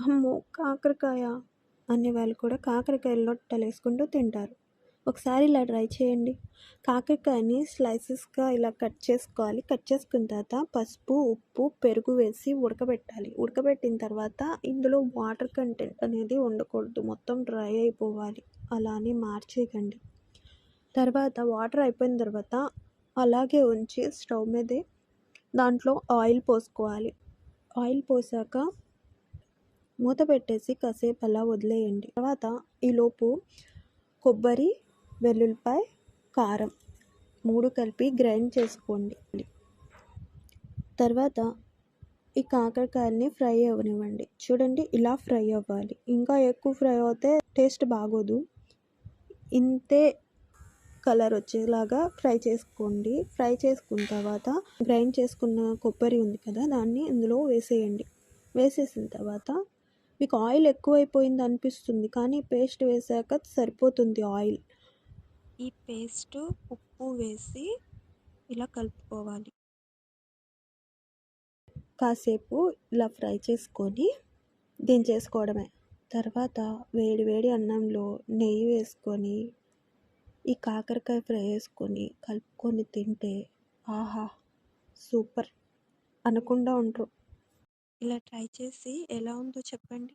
అమ్మో! కాకరకాయ అనేవాళ్ళు కూడా కాకరకాయలు లొట్టలేసుకుంటూ తింటారు. ఒకసారి ఇలా ట్రై చేయండి. కాకరకాయని స్లైసెస్‌గా ఇలా కట్ చేసుకోవాలి. కట్ చేసుకున్న తర్వాత పసుపు, ఉప్పు, పెరుగు వేసి ఉడకబెట్టాలి. ఉడకబెట్టిన తర్వాత ఇందులో వాటర్ కంటెంట్ అనేది ఉండకూడదు. మొత్తం డ్రై అయిపోవాలి. అలా అని మార్చేయకండి. తర్వాత వాటర్ అయిపోయిన తర్వాత అలాగే ఉంచి స్టవ్ మీదే దాంట్లో ఆయిల్ పోసుకోవాలి. ఆయిల్ పోసాక మూత పెట్టేసి కాసేపు అలా వదిలేయండి. తర్వాత ఈలోపు కొబ్బరి, వెల్లుల్లిపాయ, కారం 3 కలిపి గ్రైండ్ చేసుకోండి. తర్వాత ఈ కాకరకాయల్ని ఫ్రై అవ్వనివ్వండి. చూడండి ఇలా ఫ్రై అవ్వాలి. ఇంకా ఎక్కువ ఫ్రై అవుతే టేస్ట్ బాగోదు. ఇంతే కలర్ వచ్చేలాగా ఫ్రై చేసుకోండి. ఫ్రై చేసుకున్న తర్వాత గ్రైండ్ చేసుకున్న కొబ్బరి ఉంది కదా, దాన్ని ఇందులో వేసేయండి. వేసేసిన తర్వాత మీకు ఆయిల్ ఎక్కువైపోయింది అనిపిస్తుంది, కానీ పేస్ట్ వేసాక సరిపోతుంది ఆయిల్. ఈ పేస్ట్ ఉప్పు వేసి ఇలా కలుపుకోవాలి. కాసేపు ఇలా ఫ్రై చేసుకొని దించేసుకోవడమే. తర్వాత వేడి వేడి అన్నంలో నెయ్యి వేసుకొని ఈ కాకరకాయ ఫ్రై వేసుకొని కలుపుకొని తింటే ఆహా! సూపర్ అనకుండా ఉండరు. ఇలా ట్రై చేసి ఎలా ఉందో చెప్పండి.